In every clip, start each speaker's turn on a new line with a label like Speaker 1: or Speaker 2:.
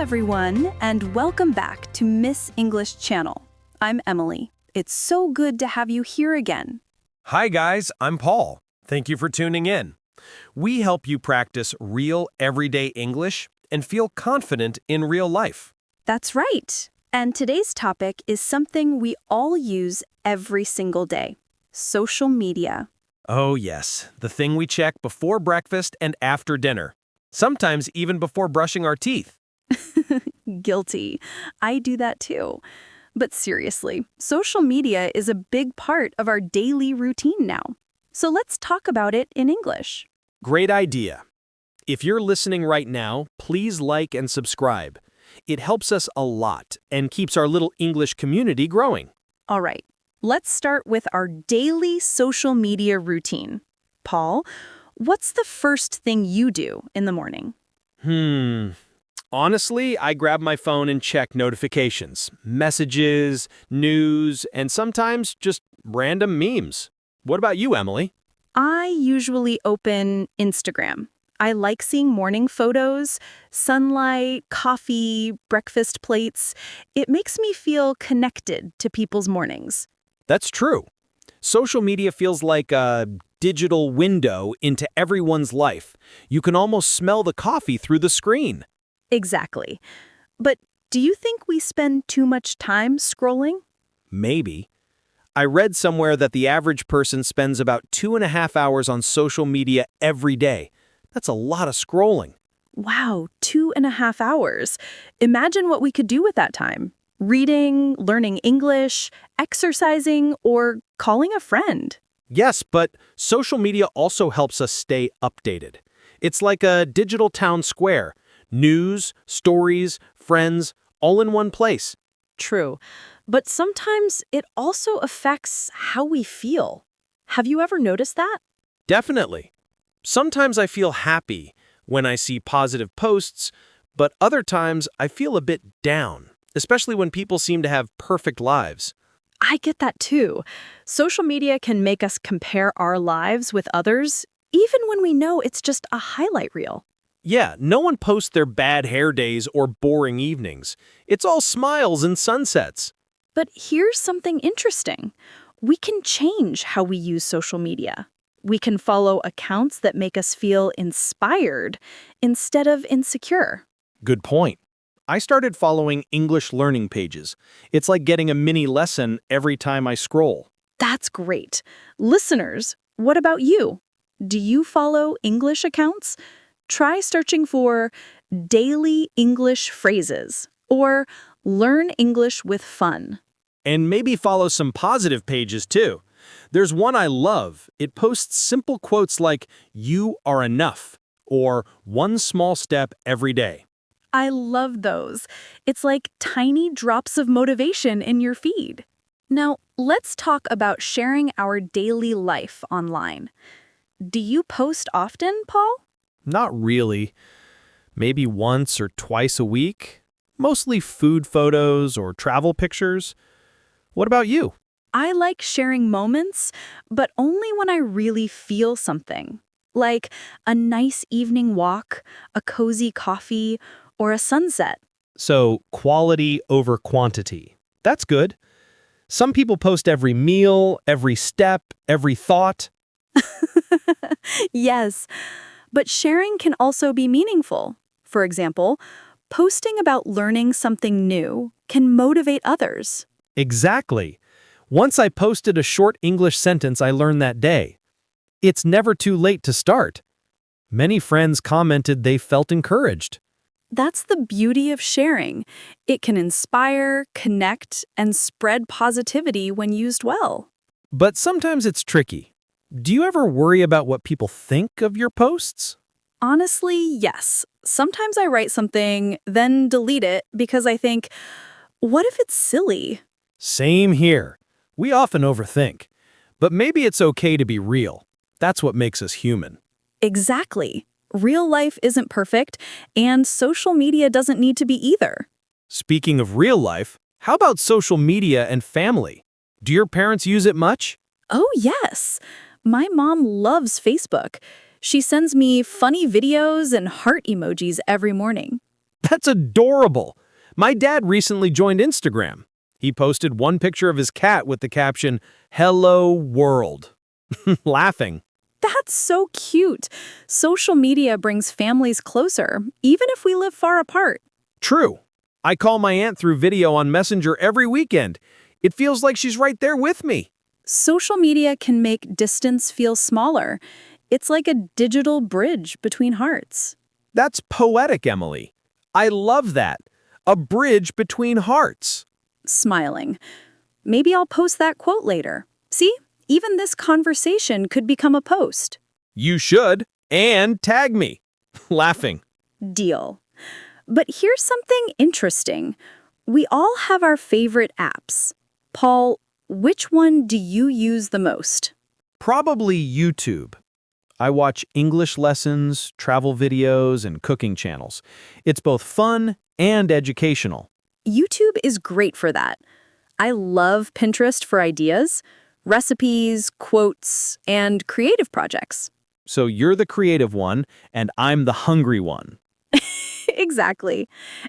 Speaker 1: everyone, and welcome back to Miss English Channel. I'm Emily. It's so good to have you here again.
Speaker 2: Hi guys, I'm Paul. Thank you for tuning in. We help you practice real everyday English and feel confident in real life.
Speaker 1: That's right. And today's topic is something we all use every single day: social media.
Speaker 2: Oh yes, the thing we check before breakfast and after dinner. Sometimes even before brushing our teeth.
Speaker 1: Guilty. I do that too. But seriously, social media is a big part of our daily routine now. So let's talk about it in English.
Speaker 2: Great idea. If you're listening right now, please like and subscribe. It helps us a lot and keeps our little English community growing.
Speaker 1: All right, let's start with our daily social media routine. Paul, what's the first thing you do in the morning?
Speaker 2: Honestly, I grab my phone and check notifications, messages, news, and sometimes just random memes. What about you, Emily?
Speaker 1: I usually open Instagram. I like seeing morning photos, sunlight, coffee, breakfast plates. It makes me feel connected to people's mornings.
Speaker 2: That's true. Social media feels like a digital window into everyone's life. You can almost smell the coffee through the screen.
Speaker 1: Exactly. But do you think we spend too much time scrolling?
Speaker 2: Maybe. I read somewhere that the average person spends about 2.5 hours on social media every day. That's a lot of scrolling.
Speaker 1: Wow, 2.5 hours. Imagine what we could do with that time. Reading, learning English, exercising, or calling a friend.
Speaker 2: Yes, but social media also helps us stay updated. It's like a digital town square. News, stories, friends, all in one place.
Speaker 1: True. But sometimes it also affects how we feel. Have you ever noticed that?
Speaker 2: Definitely. Sometimes I feel happy when I see positive posts, but other times I feel a bit down, especially when people seem to have perfect lives.
Speaker 1: I get that too. Social media can make us compare our lives with others, even when we know it's just a highlight reel.
Speaker 2: Yeah, no one posts their bad hair days or boring evenings. It's all smiles and sunsets.
Speaker 1: But here's something interesting. We can change how we use social media. We can follow accounts that make us feel inspired instead of insecure.
Speaker 2: Good point. I started following English learning pages. It's like getting a mini lesson every time I scroll.
Speaker 1: That's great. Listeners, what about you? Do you follow English accounts? Try searching for daily English phrases or learn English with fun.
Speaker 2: And maybe follow some positive pages too. There's one I love. It posts simple quotes like, "You are enough," or "One small step every day."
Speaker 1: I love those. It's like tiny drops of motivation in your feed. Now, let's talk about sharing our daily life online. Do you post often, Paul?
Speaker 2: Not really. Maybe once or twice a week. Mostly food photos or travel pictures. What about you?
Speaker 1: I like sharing moments, but only when I really feel something. Like a nice evening walk, a cozy coffee, or a sunset.
Speaker 2: So, quality over quantity. That's good. Some people post every meal, every step, every thought.
Speaker 1: Yes, but sharing can also be meaningful. For example, posting about learning something new can motivate others.
Speaker 2: Exactly. Once I posted a short English sentence I learned that day. It's never too late to start. Many friends commented they felt encouraged.
Speaker 1: That's the beauty of sharing. It can inspire, connect, and spread positivity when used well.
Speaker 2: But sometimes it's tricky. Do you ever worry about what people think of your posts?
Speaker 1: Honestly, yes. Sometimes I write something, then delete it because I think, what if it's silly?
Speaker 2: Same here. We often overthink. But maybe it's okay to be real. That's what makes us human.
Speaker 1: Exactly. Real life isn't perfect, and social media doesn't need to be either.
Speaker 2: Speaking of real life, how about social media and family? Do your parents use it much?
Speaker 1: Oh, yes. My mom loves Facebook. She sends me funny videos and heart emojis every morning.
Speaker 2: That's adorable. My dad recently joined Instagram. He posted one picture of his cat with the caption, "Hello World." Laughing.
Speaker 1: That's so cute. Social media brings families closer, even if we live far apart.
Speaker 2: True. I call my aunt through video on Messenger every weekend. It feels like she's right there with me.
Speaker 1: Social media can make distance feel smaller. It's like a digital bridge between hearts.
Speaker 2: That's poetic, Emily. I love that. A bridge between hearts.
Speaker 1: Smiling. Maybe I'll post that quote later. See? Even this conversation could become a post.
Speaker 2: You should. And tag me. Laughing.
Speaker 1: Deal. But here's something interesting. We all have our favorite apps. Paul, which one do you use the most?
Speaker 2: Probably YouTube. I watch English lessons, travel videos, and cooking channels. It's both fun and educational.
Speaker 1: YouTube is great for that. I love Pinterest for ideas, recipes, quotes, and creative projects.
Speaker 2: So you're the creative one, and I'm the hungry one.
Speaker 1: Exactly.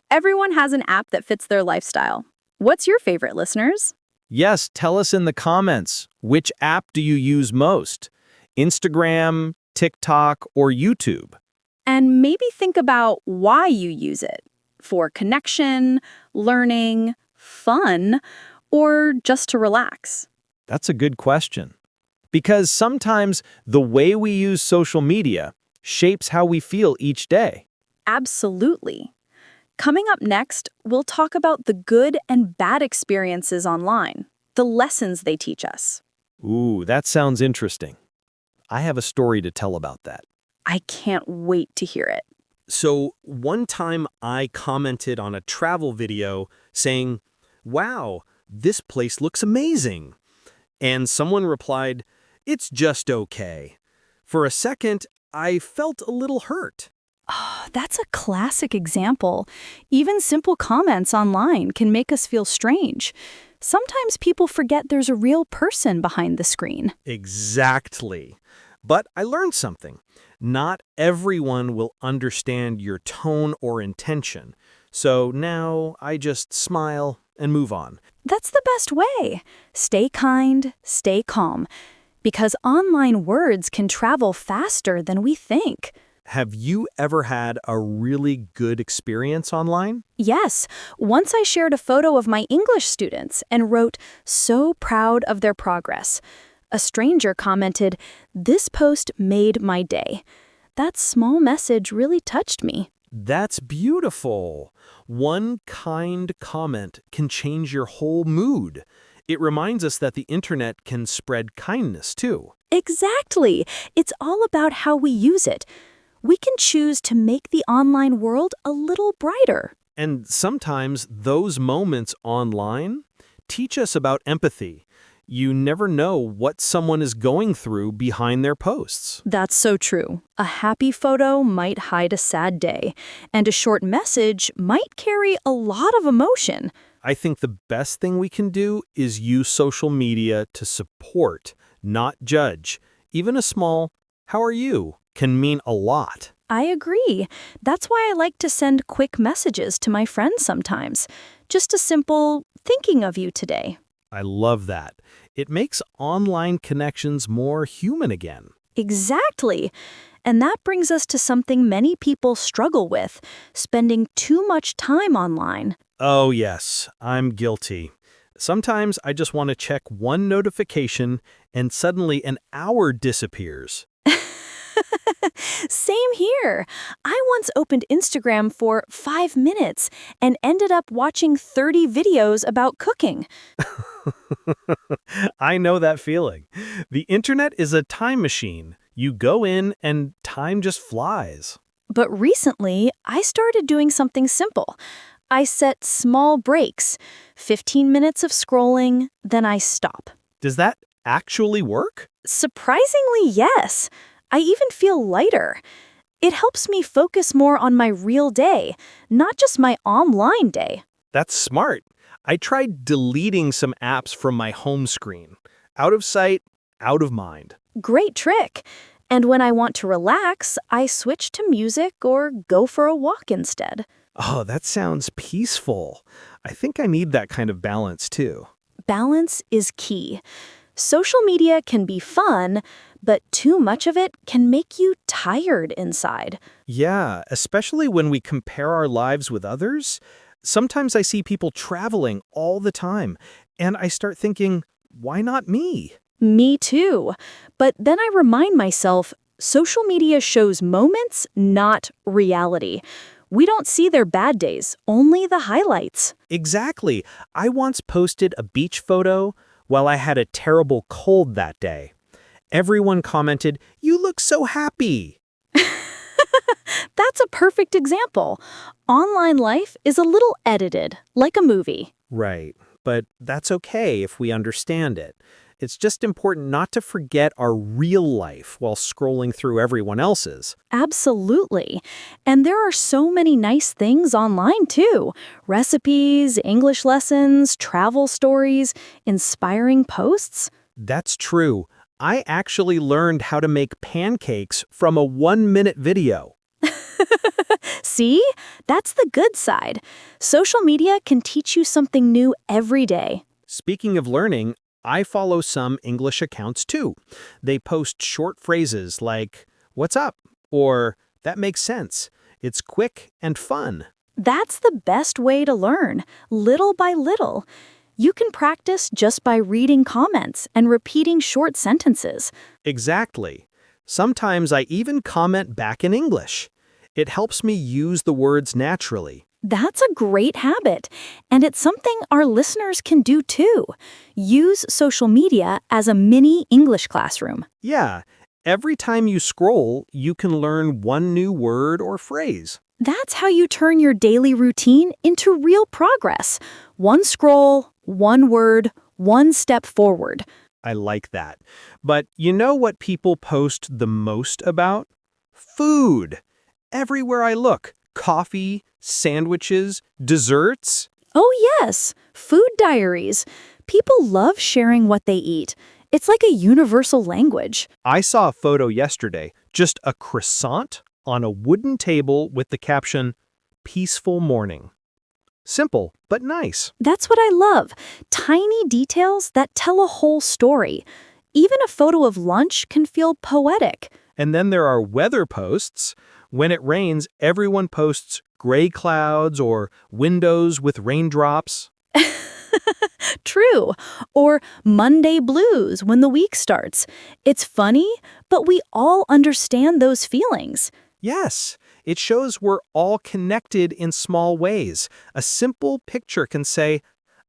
Speaker 1: Everyone has an app that fits their lifestyle. What's your favorite, listeners?
Speaker 2: Yes, tell us in the comments, which app do you use most? Instagram, TikTok, or YouTube?
Speaker 1: And maybe think about why you use it. For connection, learning, fun, or just to relax.
Speaker 2: That's a good question. Because sometimes the way we use social media shapes how we feel each day.
Speaker 1: Absolutely. Coming up next, we'll talk about the good and bad experiences online, the lessons they teach us.
Speaker 2: Ooh, that sounds interesting. I have a story to tell about that.
Speaker 1: I can't wait to hear it.
Speaker 2: So one time I commented on a travel video saying, "Wow, this place looks amazing." And someone replied, "It's just okay." For a second, I felt a little hurt.
Speaker 1: Oh, that's a classic example. Even simple comments online can make us feel strange. Sometimes people forget there's a real person behind the screen.
Speaker 2: Exactly. But I learned something. Not everyone will understand your tone or intention. So now I just smile and move on.
Speaker 1: That's the best way. Stay kind, stay calm. Because online words can travel faster than we think.
Speaker 2: Have you ever had a really good experience online?
Speaker 1: Yes, once I shared a photo of my English students and wrote, "So proud of their progress." A stranger commented, "This post made my day." That small message really touched me.
Speaker 2: That's beautiful. One kind comment can change your whole mood. It reminds us that the internet can spread kindness too.
Speaker 1: Exactly. It's all about how we use it. We can choose to make the online world a little brighter.
Speaker 2: And sometimes those moments online teach us about empathy. You never know what someone is going through behind their posts.
Speaker 1: That's so true. A happy photo might hide a sad day, and a short message might carry a lot of emotion.
Speaker 2: I think the best thing we can do is use social media to support, not judge. Even a small, "How are you?" can mean a lot.
Speaker 1: I agree. That's why I like to send quick messages to my friends sometimes. Just a simple, "thinking of you today."
Speaker 2: I love that. It makes online connections more human again.
Speaker 1: Exactly. And that brings us to something many people struggle with, spending too much time online.
Speaker 2: Oh yes, I'm guilty. Sometimes I just want to check one notification and suddenly an hour disappears.
Speaker 1: Same here. I once opened Instagram for 5 minutes and ended up watching 30 videos about cooking.
Speaker 2: I know that feeling. The internet is a time machine. You go in and time just flies.
Speaker 1: But recently, I started doing something simple. I set small breaks, 15 minutes of scrolling, then I stop.
Speaker 2: Does that actually work?
Speaker 1: Surprisingly, yes. I even feel lighter. It helps me focus more on my real day, not just my online day.
Speaker 2: That's smart. I tried deleting some apps from my home screen. Out of sight, out of mind.
Speaker 1: Great trick. And when I want to relax, I switch to music or go for a walk instead.
Speaker 2: Oh, that sounds peaceful. I think I need that kind of balance too.
Speaker 1: Balance is key. Social media can be fun, but too much of it can make you tired inside.
Speaker 2: Yeah, especially when we compare our lives with others. Sometimes I see people traveling all the time, and I start thinking, why not me?
Speaker 1: Me too. But then I remind myself social media shows moments, not reality. We don't see their bad days, only the highlights.
Speaker 2: Exactly. I once posted a beach photo while I had a terrible cold that day. Everyone commented, "You look so happy."
Speaker 1: That's a perfect example. Online life is a little edited, like a movie.
Speaker 2: Right, but that's okay if we understand it. It's just important not to forget our real life while scrolling through everyone else's.
Speaker 1: Absolutely. And there are so many nice things online too. Recipes, English lessons, travel stories, inspiring posts.
Speaker 2: That's true. I actually learned how to make pancakes from a 1-minute video.
Speaker 1: See? That's the good side. Social media can teach you something new every day.
Speaker 2: Speaking of learning, I follow some English accounts too. They post short phrases like, "What's up?" or "That makes sense." It's quick and fun.
Speaker 1: That's the best way to learn, little by little. You can practice just by reading comments and repeating short sentences.
Speaker 2: Exactly. Sometimes I even comment back in English. It helps me use the words naturally.
Speaker 1: That's a great habit, and it's something our listeners can do too. Use social media as a mini English classroom.
Speaker 2: Yeah, every time you scroll, you can learn one new word or phrase.
Speaker 1: That's how you turn your daily routine into real progress. One scroll, one word, one step forward.
Speaker 2: I like that. But you know what people post the most about? Food. Everywhere I look, coffee, sandwiches, desserts.
Speaker 1: Oh, yes, food diaries. People love sharing what they eat. It's like a universal language.
Speaker 2: I saw a photo yesterday, just a croissant on a wooden table with the caption, "Peaceful Morning." Simple, but nice.
Speaker 1: That's what I love. Tiny details that tell a whole story. Even a photo of lunch can feel poetic.
Speaker 2: And then there are weather posts. When it rains, everyone posts gray clouds or windows with raindrops.
Speaker 1: True. Or Monday blues when the week starts. It's funny, but we all understand those feelings.
Speaker 2: Yes, it shows we're all connected in small ways. A simple picture can say,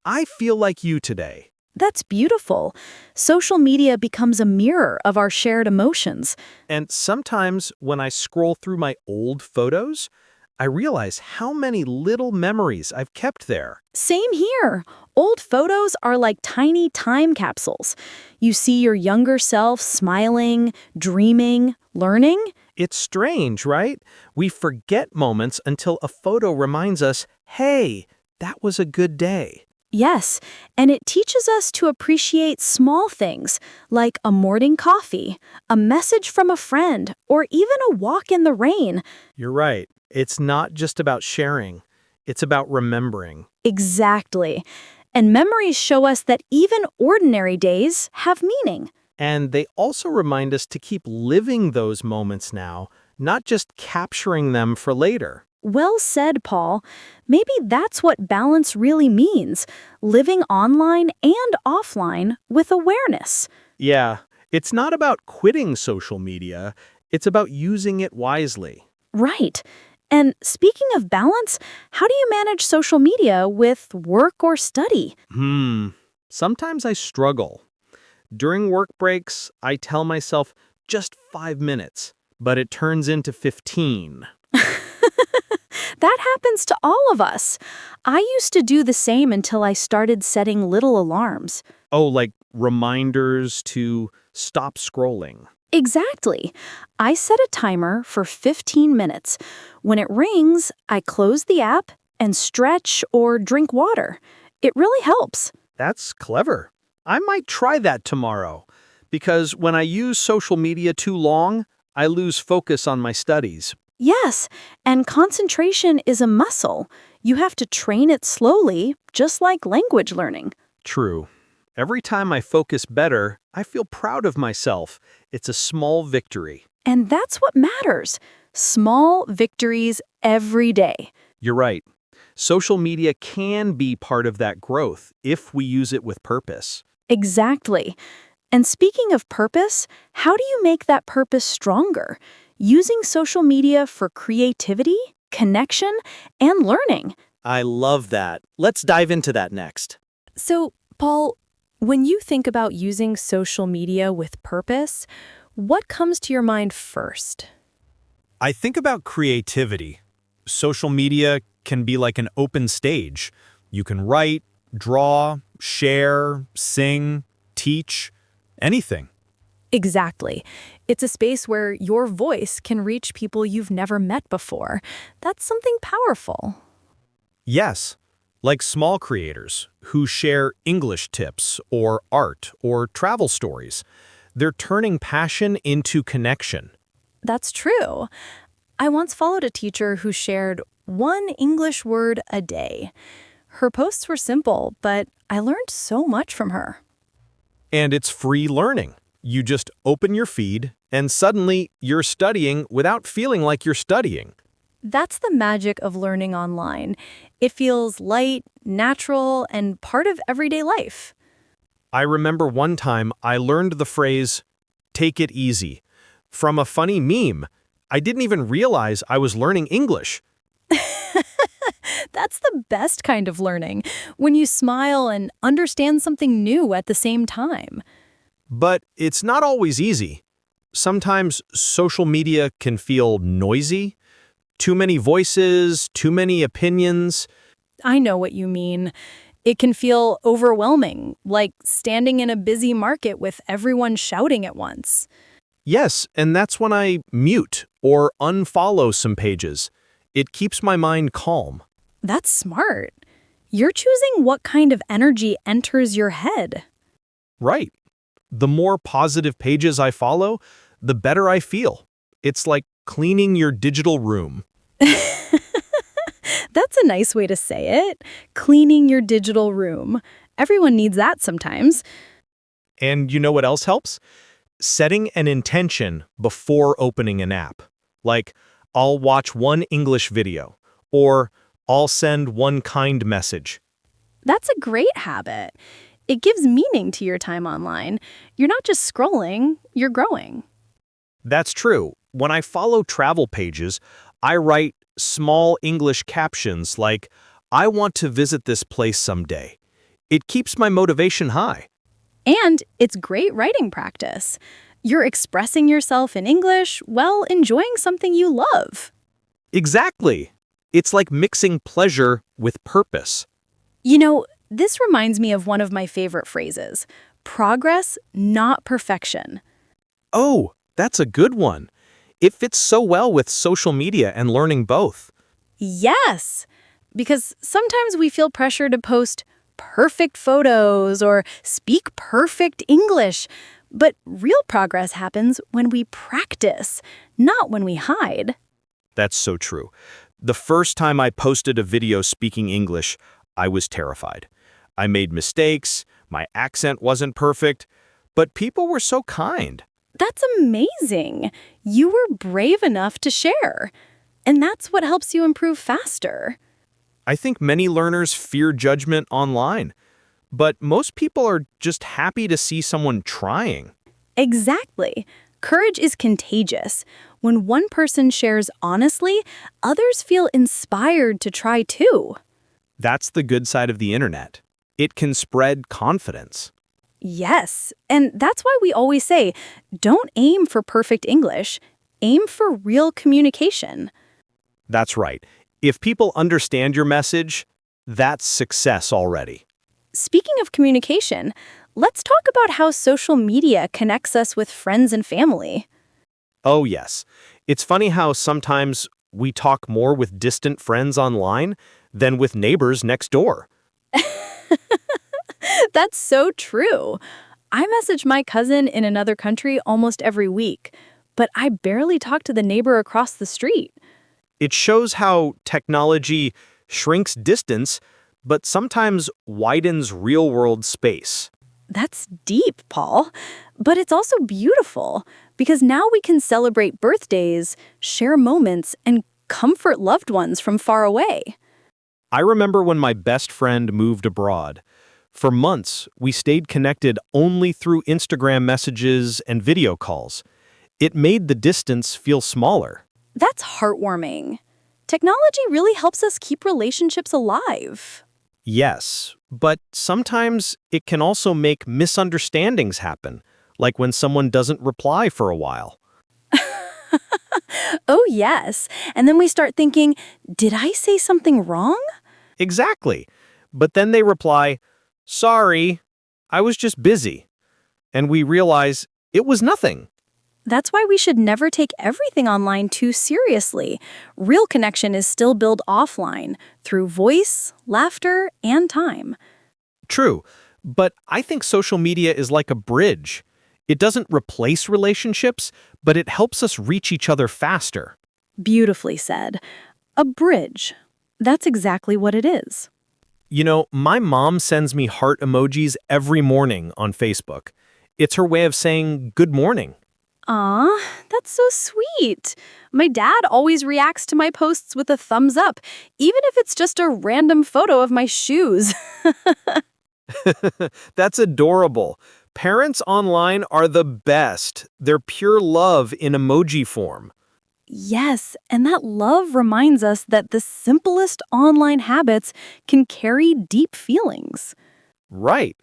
Speaker 2: "I feel like you today."
Speaker 1: That's beautiful. Social media becomes a mirror of our shared emotions.
Speaker 2: And sometimes when I scroll through my old photos, I realize how many little memories I've kept there.
Speaker 1: Same here. Old photos are like tiny time capsules. You see your younger self smiling, dreaming, learning.
Speaker 2: It's strange, right? We forget moments until a photo reminds us, hey, that was a good day.
Speaker 1: Yes, and it teaches us to appreciate small things like a morning coffee, a message from a friend, or even a walk in the rain.
Speaker 2: You're right. It's not just about sharing. It's about remembering.
Speaker 1: Exactly. And memories show us that even ordinary days have meaning.
Speaker 2: And they also remind us to keep living those moments now, not just capturing them for later.
Speaker 1: Well said, Paul. Maybe that's what balance really means, living online and offline with awareness.
Speaker 2: Yeah, it's not about quitting social media. It's about using it wisely.
Speaker 1: Right. And speaking of balance, how do you manage social media with work or study?
Speaker 2: Sometimes I struggle. During work breaks, I tell myself just 5 minutes, but it turns into 15.
Speaker 1: That happens to all of us. I used to do the same until I started setting little alarms.
Speaker 2: Oh, like reminders to stop scrolling.
Speaker 1: Exactly. I set a timer for 15 minutes. When it rings, I close the app and stretch or drink water. It really helps.
Speaker 2: That's clever. I might try that tomorrow, because when I use social media too long, I lose focus on my studies.
Speaker 1: Yes, and concentration is a muscle. You have to train it slowly, just like language learning.
Speaker 2: True. Every time I focus better, I feel proud of myself. It's a small victory.
Speaker 1: And that's what matters. Small victories every day.
Speaker 2: You're right. Social media can be part of that growth if we use it with purpose.
Speaker 1: Exactly. And speaking of purpose, how do you make that purpose stronger? Using social media for creativity, connection, and learning.
Speaker 2: I love that. Let's dive into that next.
Speaker 1: So, Paul, when you think about using social media with purpose, what comes to your mind first?
Speaker 2: I think about creativity. Social media can be like an open stage. You can write, draw, share, sing, teach, anything.
Speaker 1: Exactly. It's a space where your voice can reach people you've never met before. That's something powerful.
Speaker 2: Yes, like small creators who share English tips or art or travel stories. They're turning passion into connection.
Speaker 1: That's true. I once followed a teacher who shared one English word a day. Her posts were simple, but I learned so much from her.
Speaker 2: And it's free learning. You just open your feed, and suddenly you're studying without feeling like you're studying.
Speaker 1: That's the magic of learning online. It feels light, natural, and part of everyday life.
Speaker 2: I remember one time I learned the phrase, take it easy, from a funny meme. I didn't even realize I was learning English.
Speaker 1: That's the best kind of learning, when you smile and understand something new at the same time.
Speaker 2: But it's not always easy. Sometimes social media can feel noisy, too many voices, too many opinions.
Speaker 1: I know what you mean. It can feel overwhelming, like standing in a busy market with everyone shouting at once.
Speaker 2: Yes, and that's when I mute or unfollow some pages. It keeps my mind calm.
Speaker 1: That's smart. You're choosing what kind of energy enters your head.
Speaker 2: Right. The more positive pages I follow, the better I feel. It's like cleaning your digital room.
Speaker 1: That's a nice way to say it. Cleaning your digital room. Everyone needs that sometimes.
Speaker 2: And you know what else helps? Setting an intention before opening an app. Like, I'll watch one English video, or I'll send one kind message.
Speaker 1: That's a great habit. It gives meaning to your time online. You're not just scrolling, you're growing.
Speaker 2: That's true. When I follow travel pages, I write small English captions like, I want to visit this place someday. It keeps my motivation high.
Speaker 1: And it's great writing practice. You're expressing yourself in English while enjoying something you love.
Speaker 2: Exactly. It's like mixing pleasure with purpose.
Speaker 1: You know, this reminds me of one of my favorite phrases: progress, not perfection.
Speaker 2: Oh, that's a good one. It fits so well with social media and learning both.
Speaker 1: Yes, because sometimes we feel pressure to post perfect photos or speak perfect English. But real progress happens when we practice, not when we hide.
Speaker 2: That's so true. The first time I posted a video speaking English, I was terrified. I made mistakes, my accent wasn't perfect, but people were so kind.
Speaker 1: That's amazing. You were brave enough to share. And that's what helps you improve faster.
Speaker 2: I think many learners fear judgment online, but most people are just happy to see someone trying.
Speaker 1: Exactly. Courage is contagious. When one person shares honestly, others feel inspired to try too.
Speaker 2: That's the good side of the internet. It can spread confidence.
Speaker 1: Yes, and that's why we always say, don't aim for perfect English, aim for real communication.
Speaker 2: That's right. If people understand your message, that's success already.
Speaker 1: Speaking of communication, let's talk about how social media connects us with friends and family.
Speaker 2: Oh, yes. It's funny how sometimes we talk more with distant friends online than with neighbors next door.
Speaker 1: That's so true. I message my cousin in another country almost every week, but I barely talk to the neighbor across the street.
Speaker 2: It shows how technology shrinks distance, but sometimes widens real-world space.
Speaker 1: That's deep, Paul. But it's also beautiful because now we can celebrate birthdays, share moments, and comfort loved ones from far away.
Speaker 2: I remember when my best friend moved abroad. For months, we stayed connected only through Instagram messages and video calls. It made the distance feel smaller.
Speaker 1: That's heartwarming. Technology really helps us keep relationships alive.
Speaker 2: Yes, but sometimes it can also make misunderstandings happen, like when someone doesn't reply for a while.
Speaker 1: Oh, yes. And then we start thinking, did I say something wrong?
Speaker 2: Exactly. But then they reply, "Sorry, I was just busy." And we realize it was nothing.
Speaker 1: That's why we should never take everything online too seriously. Real connection is still built offline through voice, laughter, and time.
Speaker 2: True, but I think social media is like a bridge. It doesn't replace relationships, but it helps us reach each other faster.
Speaker 1: Beautifully said. A bridge. That's exactly what it is.
Speaker 2: You know, my mom sends me heart emojis every morning on Facebook. It's her way of saying good morning.
Speaker 1: Aw, that's so sweet. My dad always reacts to my posts with a thumbs up, even if it's just a random photo of my shoes.
Speaker 2: That's adorable. Parents online are the best. They're pure love in emoji form.
Speaker 1: Yes, and that love reminds us that the simplest online habits can carry deep feelings.
Speaker 2: Right.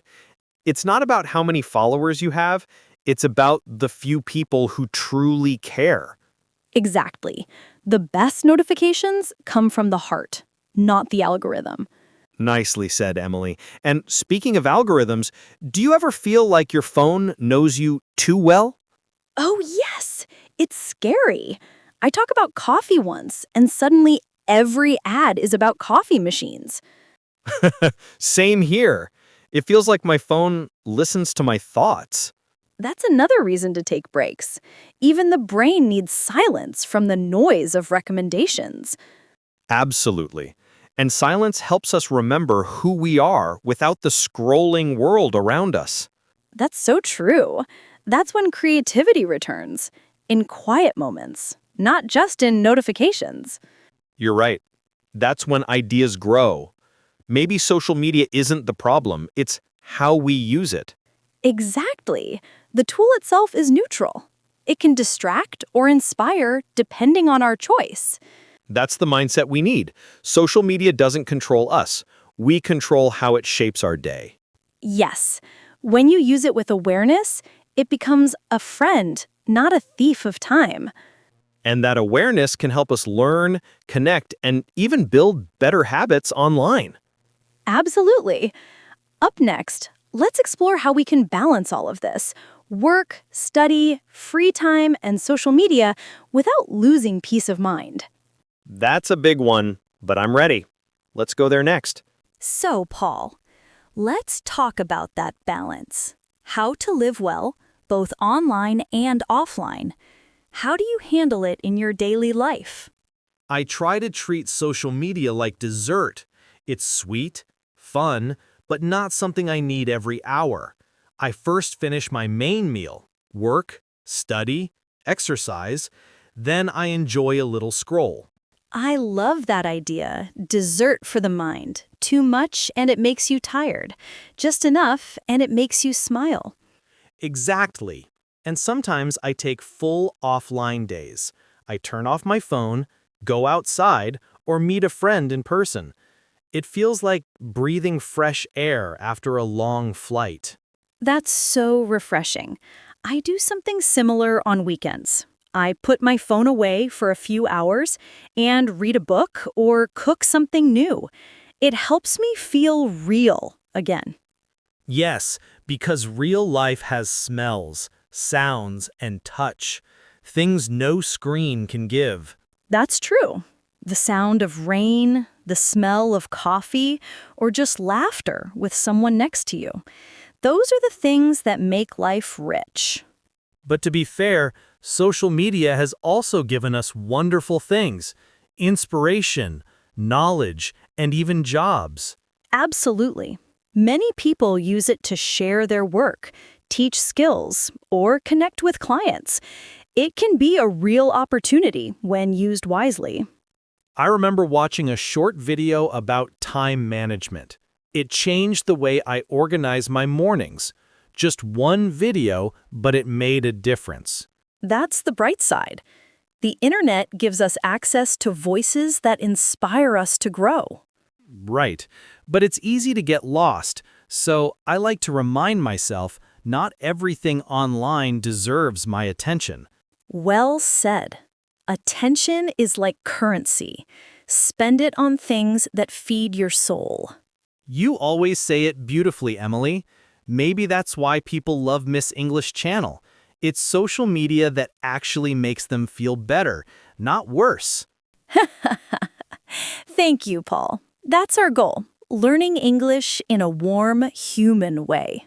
Speaker 2: It's not about how many followers you have, it's about the few people who truly care.
Speaker 1: Exactly. The best notifications come from the heart, not the algorithm.
Speaker 2: Nicely said, Emily. And speaking of algorithms, do you ever feel like your phone knows you too well?
Speaker 1: Oh, yes, it's scary. I talk about coffee once, and suddenly every ad is about coffee machines.
Speaker 2: Same here. It feels like my phone listens to my thoughts.
Speaker 1: That's another reason to take breaks. Even the brain needs silence from the noise of recommendations.
Speaker 2: Absolutely. And silence helps us remember who we are without the scrolling world around us.
Speaker 1: That's so true. That's when creativity returns, in quiet moments, not just in notifications.
Speaker 2: You're right. That's when ideas grow. Maybe social media isn't the problem, it's how we use it.
Speaker 1: Exactly. The tool itself is neutral. It can distract or inspire depending on our choice.
Speaker 2: That's the mindset we need. Social media doesn't control us. We control how it shapes our day.
Speaker 1: Yes, when you use it with awareness, it becomes a friend, not a thief of time.
Speaker 2: And that awareness can help us learn, connect, and even build better habits online.
Speaker 1: Absolutely. Up next, let's explore how we can balance all of this work, study, free time, and social media without losing peace of mind.
Speaker 2: That's a big one, but I'm ready. Let's go there next.
Speaker 1: So, Paul, let's talk about that balance. How to live well, both online and offline. How do you handle it in your daily life?
Speaker 2: I try to treat social media like dessert. It's sweet, fun, but not something I need every hour. I first finish my main meal, work, study, exercise, then I enjoy a little scroll.
Speaker 1: I love that idea. Dessert for the mind. Too much and it makes you tired. Just enough and it makes you smile.
Speaker 2: Exactly. And sometimes I take full offline days. I turn off my phone, go outside, or meet a friend in person. It feels like breathing fresh air after a long flight.
Speaker 1: That's so refreshing. I do something similar on weekends. I put my phone away for a few hours and read a book or cook something new. It helps me feel real again.
Speaker 2: Yes, because real life has smells, sounds, and touch. Things no screen can give.
Speaker 1: That's true. The sound of rain, the smell of coffee, or just laughter with someone next to you. Those are the things that make life rich.
Speaker 2: But to be fair, social media has also given us wonderful things. inspiration, knowledge, and even jobs.
Speaker 1: Absolutely. Many people use it to share their work, teach skills, or connect with clients. It can be a real opportunity when used wisely.
Speaker 2: I remember watching a short video about time management. It changed the way I organize my mornings. Just one video, but it made a difference.
Speaker 1: That's the bright side. The internet gives us access to voices that inspire us to grow.
Speaker 2: Right. But it's easy to get lost, so I like to remind myself not everything online deserves my attention.
Speaker 1: Well said. Attention is like currency. Spend it on things that feed your soul.
Speaker 2: You always say it beautifully, Emily. Maybe that's why people love Miss English Channel. It's social media that actually makes them feel better, not worse.
Speaker 1: Thank you, Paul. That's our goal, learning English in a warm, human way.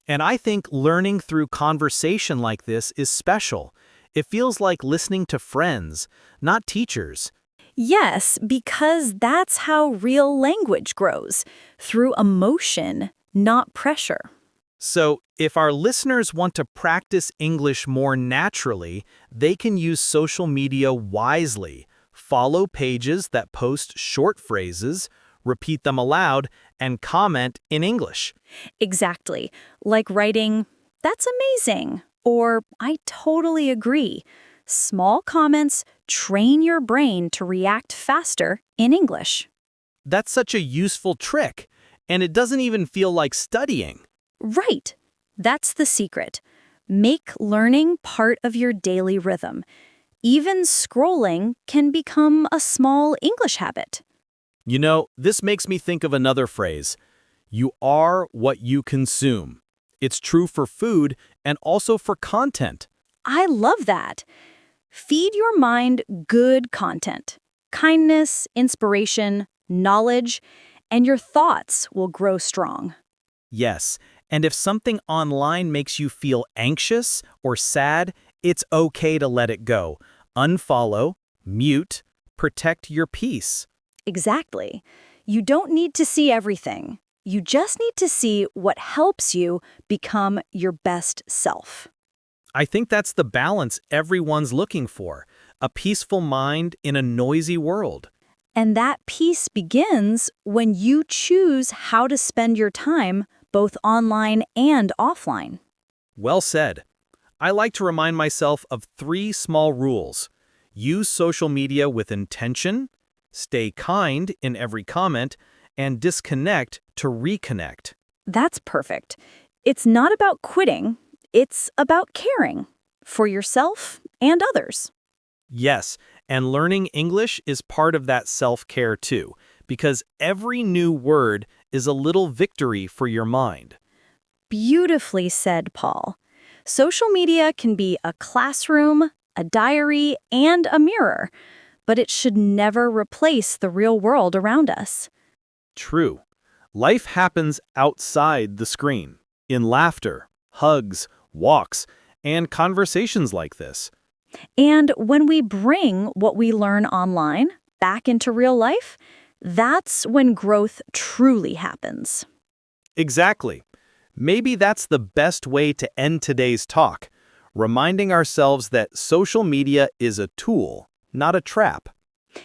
Speaker 2: And I think learning through conversation like this is special. It feels like listening to friends, not teachers.
Speaker 1: Yes, because that's how real language grows, through emotion, not pressure.
Speaker 2: So, if our listeners want to practice English more naturally, they can use social media wisely. Follow pages that post short phrases, repeat them aloud, and comment in English.
Speaker 1: Exactly. Like writing, "That's amazing," or "I totally agree." Small comments train your brain to react faster in English.
Speaker 2: That's such a useful trick, and it doesn't even feel like studying.
Speaker 1: Right. That's the secret. Make learning part of your daily rhythm. Even scrolling can become a small English habit.
Speaker 2: You know, this makes me think of another phrase. You are what you consume. It's true for food and also for content.
Speaker 1: I love that. Feed your mind good content. Kindness, inspiration, knowledge, and your thoughts will grow strong.
Speaker 2: Yes, and if something online makes you feel anxious or sad, it's okay to let it go. Unfollow, mute, protect your peace.
Speaker 1: Exactly. You don't need to see everything. You just need to see what helps you become your best self.
Speaker 2: I think that's the balance everyone's looking for, a peaceful mind in a noisy world.
Speaker 1: And that peace begins when you choose how to spend your time, both online and offline.
Speaker 2: Well said. I like to remind myself of 3 small rules. Use social media with intention, stay kind in every comment, and disconnect to reconnect.
Speaker 1: That's perfect. It's not about quitting, it's about caring for yourself and others.
Speaker 2: Yes, and learning English is part of that self-care too, because every new word is a little victory for your mind.
Speaker 1: Beautifully said, Paul. Social media can be a classroom, a diary, and a mirror, but it should never replace the real world around us.
Speaker 2: True. Life happens outside the screen, in laughter, hugs, walks, and conversations like this.
Speaker 1: And when we bring what we learn online back into real life, that's when growth truly happens.
Speaker 2: Exactly. Maybe that's the best way to end today's talk, reminding ourselves that social media is a tool, not a trap.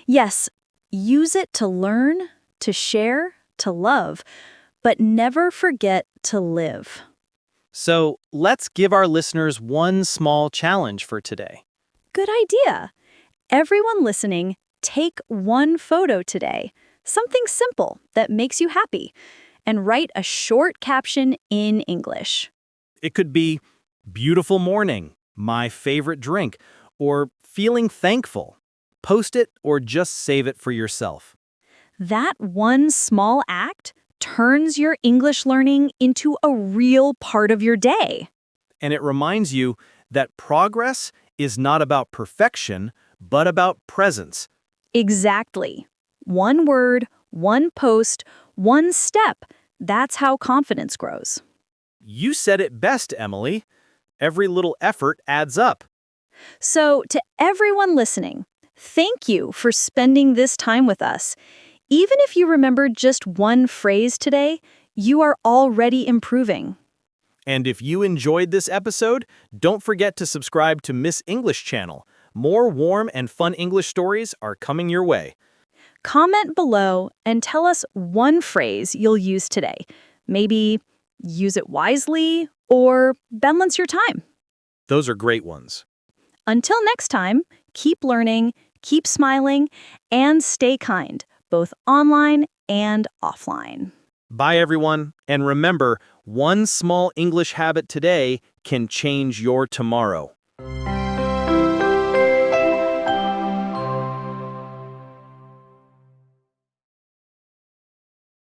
Speaker 1: Yes, use it to learn, to share, to love, but never forget to live.
Speaker 2: So let's give our listeners one small challenge for today.
Speaker 1: Good idea. Everyone listening, take one photo today, something simple that makes you happy, and write a short caption in English.
Speaker 2: It could be beautiful morning, my favorite drink, or feeling thankful. Post it or just save it for yourself.
Speaker 1: That one small act turns your English learning into a real part of your day.
Speaker 2: And it reminds you that progress is not about perfection, but about presence.
Speaker 1: Exactly. One word, one post, one step. That's how confidence grows.
Speaker 2: You said it best, Emily. Every little effort adds up.
Speaker 1: So, to everyone listening, Thank you for spending this time with us. Even if you remembered just one phrase today, you are already improving.
Speaker 2: And if you enjoyed this episode, don't forget to subscribe to Miss English channel. More warm and fun English stories are coming your way.
Speaker 1: Comment below and tell us one phrase you'll use today. Maybe use it wisely or balance your time.
Speaker 2: Those are great ones.
Speaker 1: Until next time, keep learning, keep smiling, and stay kind, both online and offline.
Speaker 2: Bye, everyone. And remember, one small English habit today can change your tomorrow.